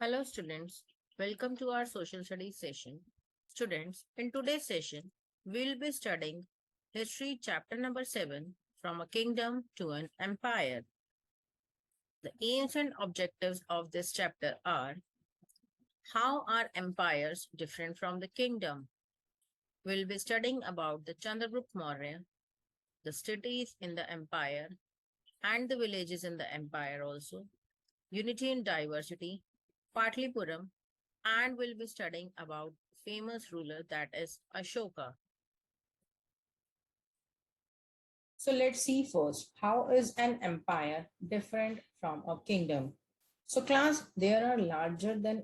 Hello students, welcome to our social studies session. Students, in today's session, we'll be studying history chapter number 7 from a kingdom to an empire. The aims and objectives of this chapter are: how are empires different from the kingdom? We'll be studying about the Chandragupta Maurya, the cities in the empire and the villages in the empire also, unity in diversity, Patlipuram, and we'll be studying about famous ruler that is Ashoka. So let's see first, how is an empire different from a kingdom? So class, there are the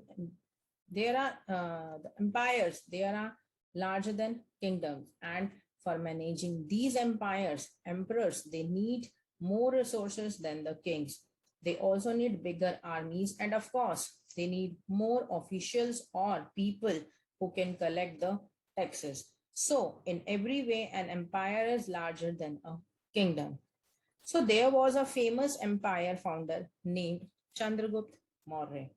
empires, there are larger than kingdoms. And for managing these empires, emperors, they need more resources than the kings. They also need bigger armies. And of course, they need more officials or people who can collect the taxes. So in every way, an empire is larger than a kingdom. So there was a famous empire founder named Chandragupta Maurya.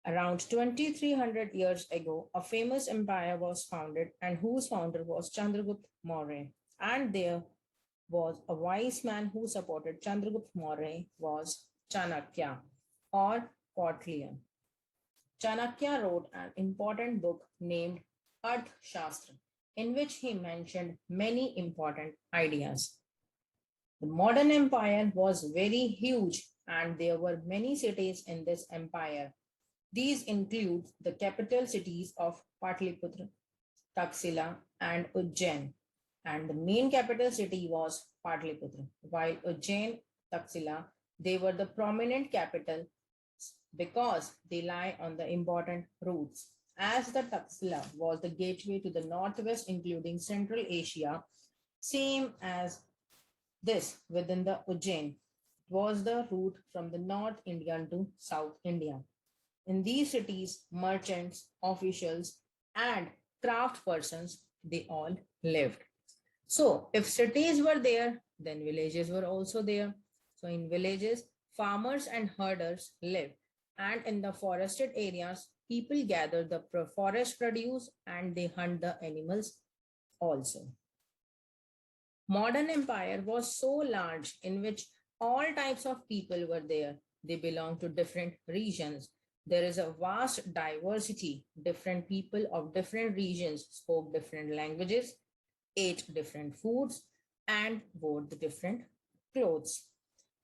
Around 2300 years ago, a famous empire was founded and whose founder was Chandragupta Maurya. And there was a wise man who supported Chandragupta Maurya was Chanakya or Kautilya. Chanakya wrote an important book named Shastra, in which he mentioned many important ideas. The modern empire was very huge and there were many cities in this empire. These include the capital cities of Patliputra, Taxila, and Ujjain. And the main capital city was Patliputra, while Ujjain, Taxila, they were the prominent capital because they lie on the important routes. As the Taxila was the gateway to the northwest, including Central Asia, same as this within the Ujjain was the route from the North India to South India. In these cities, merchants, officials, and craft persons, they all lived. So if cities were there, then villages were also there. So in villages, farmers and herders lived. And in the forested areas, people gather the forest produce and they hunt the animals also. Modern empire was so large in which all types of people were there. They belong to different regions. There is a vast diversity. Different people of different regions spoke different languages, ate different foods, and wore the different clothes.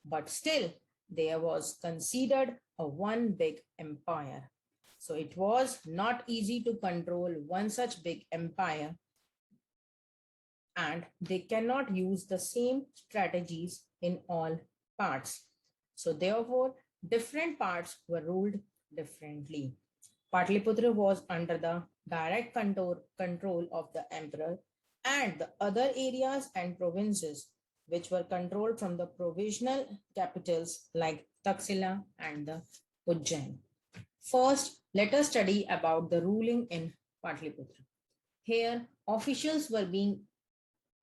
But still, there was considered a one big empire. So it was not easy to control one such big empire, and they cannot use the same strategies in all parts. So therefore, different parts were ruled differently. Patliputra was under the direct control of the emperor, and the other areas and provinces which were controlled from the provisional capitals like Taxila and the Ujjain. First, let us study about the ruling in Patliputra. Here, officials were being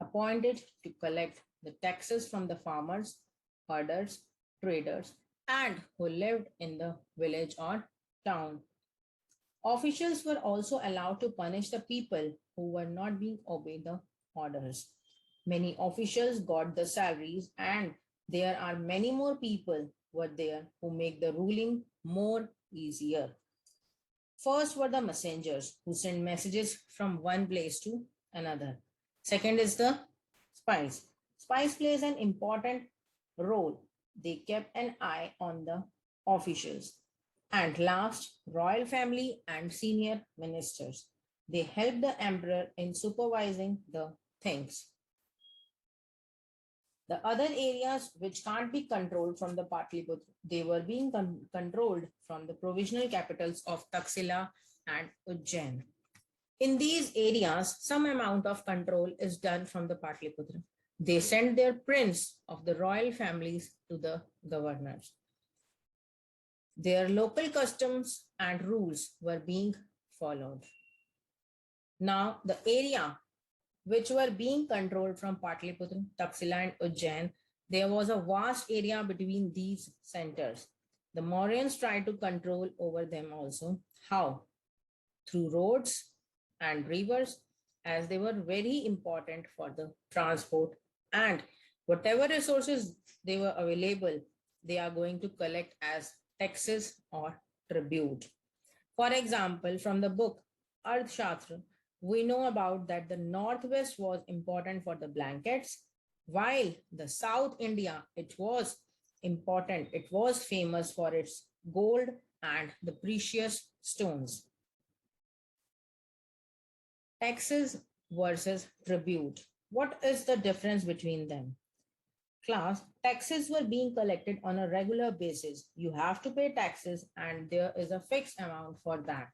appointed to collect the taxes from the farmers, herders, traders, and who lived in the village or town. Officials were also allowed to punish the people who were not being obeyed the orders. Many officials got the salaries, and there are many more people were there who make the ruling more easier. First were the messengers who send messages from one place to another. Second is the spies. Spies plays an important role. They kept an eye on the officials. And last, royal family and senior ministers. They helped the emperor in supervising the things. The other areas which can't be controlled from the Patliputra, they were being controlled from the provisional capitals of Taxila and Ujjain. In these areas, some amount of control is done from the Patliputra. They send their prince of the royal families to the governors. Their local customs and rules were being followed. Now, the area which were being controlled from Patliputra, Taxila, and Ujjain, there was a vast area between these centers. The Mauryans tried to control over them also. How? Through roads and rivers, as they were very important for the transport, and whatever resources they were available, they are going to collect as taxes or tribute. For example, from the book Arthashastra, we know about that the northwest was important for the blankets, while the South India, it was important, it was famous for its gold and the precious stones. Taxes versus tribute. What is the difference between them? Class, taxes were being collected on a regular basis. You have to pay taxes, and there is a fixed amount for that.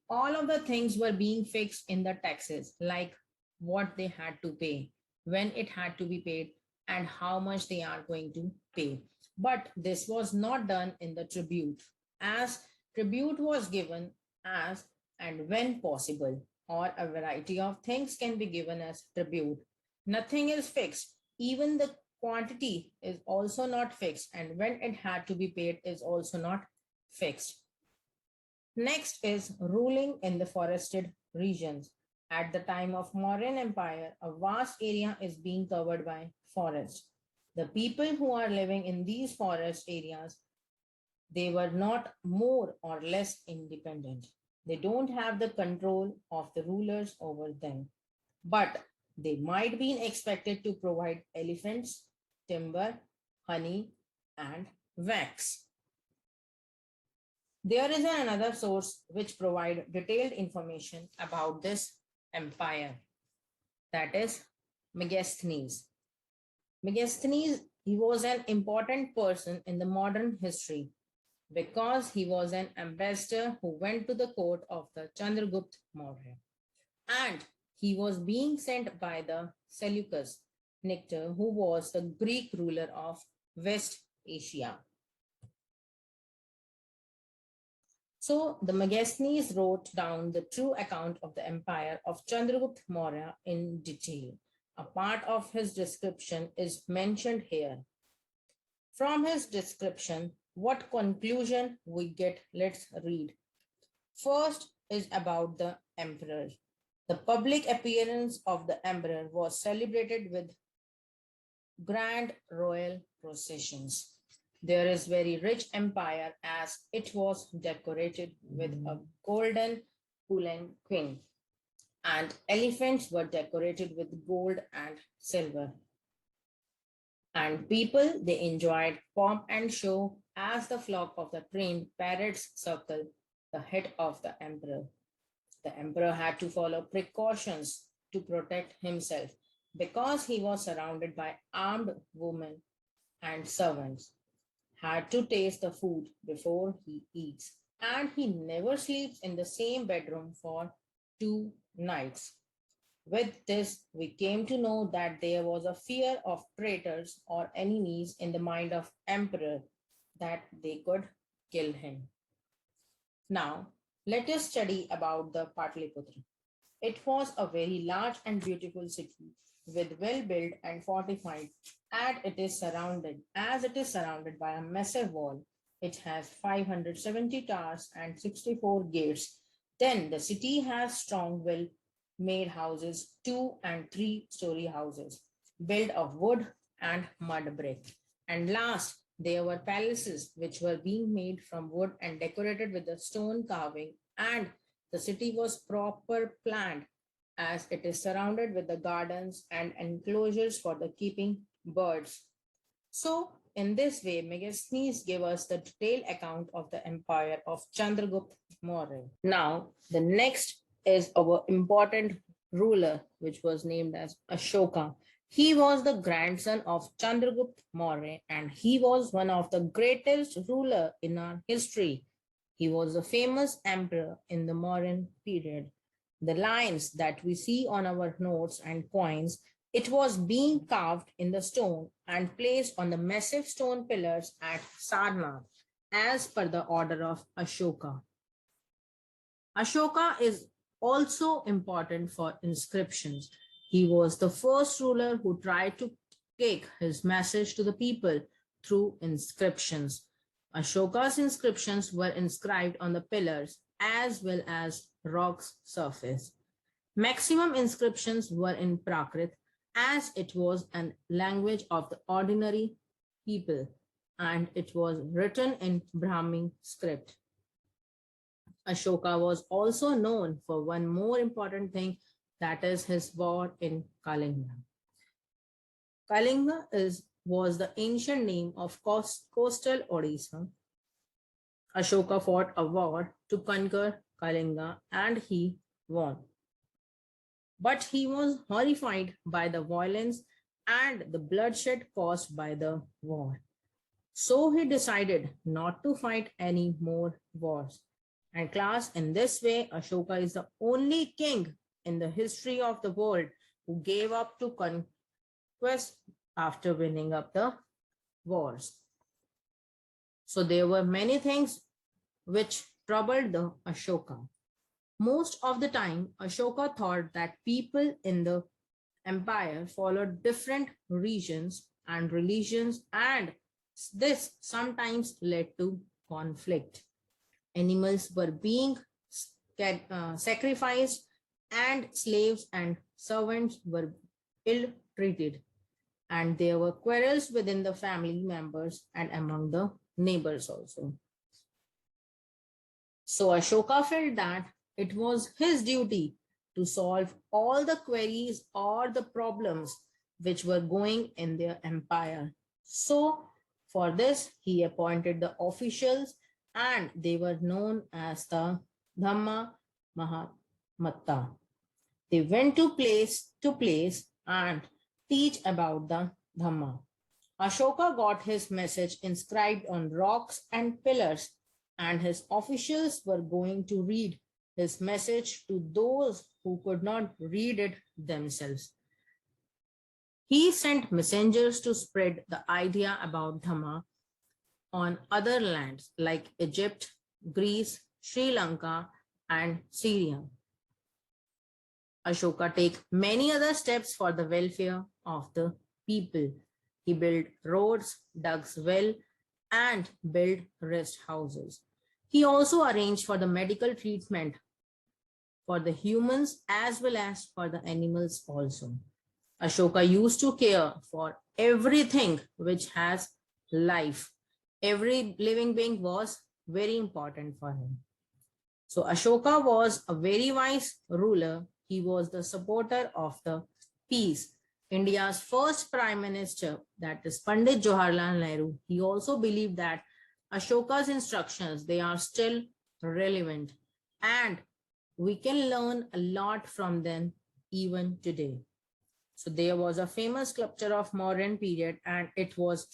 All of the things were being fixed in the taxes, like what they had to pay, when it had to be paid, and how much they are going to pay. But this was not done in the tribute, as tribute was given as and when possible, or a variety of things can be given as tribute. Nothing is fixed. Even the quantity is also not fixed, and when it had to be paid is also not fixed. Next is ruling in the forested regions. At the time of Mauryan Empire, a vast area is being covered by forests. The people who are living in these forest areas, they were not more or less independent. They don't have the control of the rulers over them, but they might be expected to provide elephants, timber, honey, and wax. There is another source which provide detailed information about this empire, that is Megasthenes. Megasthenes, he was an important person in the modern history because he was an ambassador who went to the court of the Chandragupta Maurya, and he was being sent by the Seleucus Nictor, who was the Greek ruler of West Asia. So the Megasthenes wrote down the true account of the empire of Chandragupta Maurya in detail. A part of his description is mentioned here. From his description, what conclusion we get? Let's read. First is about the emperor. The public appearance of the emperor was celebrated with grand royal processions. There is very rich empire as it was decorated with a golden palanquin, and elephants were decorated with gold and silver. And people, they enjoyed pomp and show as the flock of the trained parrots circle the head of the emperor. The emperor had to follow precautions to protect himself because he was surrounded by armed women and servants, had to taste the food before he eats, and he never sleeps in the same bedroom for 2 nights. With this, we came to know that there was a fear of traitors or enemies in the mind of emperor, that they could kill him. Now, let us study about the Patliputra. It was a very large and beautiful city with well built and fortified, and as it is surrounded by a massive wall. It has 570 towers and 64 gates. Then the city has strong well made houses, 2 and 3 story houses, built of wood and mud brick. And last, there were palaces which were being made from wood and decorated with the stone carving, and the city was proper planned as it is surrounded with the gardens and enclosures for the keeping birds. So, in this way, Megasthenes gave us the detailed account of the empire of Chandragupta Maurya. Now, the next is our important ruler, which was named as Ashoka. He was the grandson of Chandragupta Maurya, and he was one of the greatest ruler in our history. He was a famous emperor in the Mauryan period. The lines that we see on our notes and coins, it was being carved in the stone and placed on the massive stone pillars at Sarnath as per the order of Ashoka. Ashoka is also important for inscriptions. He was the first ruler who tried to take his message to the people through inscriptions. Ashoka's inscriptions were inscribed on the pillars as well as rock's surface. Maximum inscriptions were in Prakrit as it was a language of the ordinary people and it was written in Brahmi script. Ashoka was also known for one more important thing, that is his war in Kalinga. Kalinga was the ancient name of coastal Odisha. Ashoka fought a war to conquer Kalinga and he won. But he was horrified by the violence and the bloodshed caused by the war. So he decided not to fight any more wars. And class, in this way, Ashoka is the only king in the history of the world who gave up to conquest after winning up the wars. So there were many things which troubled the Ashoka. Most of the time, Ashoka thought that people in the empire followed different regions and religions, and this sometimes led to conflict. Animals were being sacrificed, and slaves and servants were ill treated. And there were quarrels within the family members and among the neighbors also. So Ashoka felt that it was his duty to solve all the queries or the problems which were going in their empire. So for this, he appointed the officials and they were known as the Dhamma Mahamatta. They went to place and teach about the Dhamma. Ashoka got his message inscribed on rocks and pillars, and his officials were going to read his message to those who could not read it themselves. He sent messengers to spread the idea about Dhamma on other lands like Egypt, Greece, Sri Lanka, and Syria. Ashoka took many other steps for the welfare of the people. He built roads, dug wells, and built rest houses. He also arranged for the medical treatment for the humans as well as for the animals also. Ashoka used to care for everything which has life. Every living being was very important for him. So Ashoka was a very wise ruler. He was the supporter of the peace. India's first prime minister, that is Pandit Jawaharlal Nehru, he also believed that Ashoka's instructions, they are still relevant and we can learn a lot from them even today. So there was a famous sculpture of modern period and it was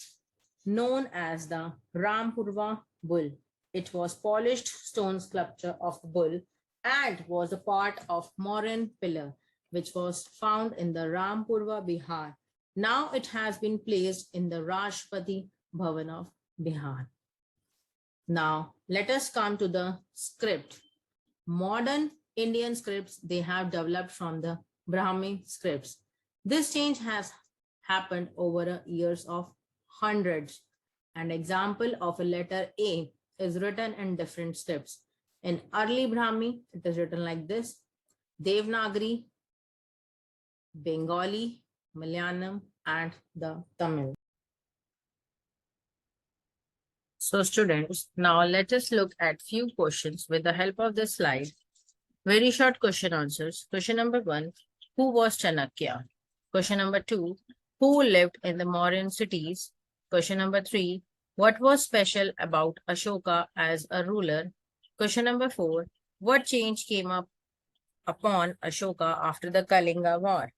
known as the Rampurva bull. It was polished stone sculpture of the bull and was a part of modern pillar which was found in the Rampurva, Bihar. Now it has been placed in the Rashtrapati Bhavan of Bihar. Now let us come to the script. Modern Indian scripts, they have developed from the Brahmi scripts. This change has happened over the years of hundreds. An example of a letter A is written in different scripts. In early Brahmi, it is written like this: Devanagari, Bengali, Malayalam, and the Tamil. So students, now let us look at few questions with the help of this slide. Very short question answers. Question number 1, who was Chanakya? Question number 2, who lived in the modern cities? Question number 3, what was special about Ashoka as a ruler? Question number 4, what change came up upon Ashoka after the Kalinga war?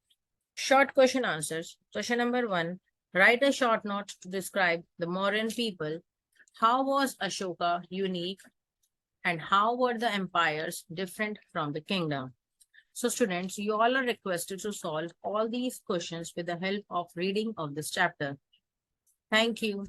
Short question answers. Question number 1, write a short note to describe the modern people. How was Ashoka unique and how were the empires different from the kingdom? So students, you all are requested to solve all these questions with the help of reading of this chapter. Thank you.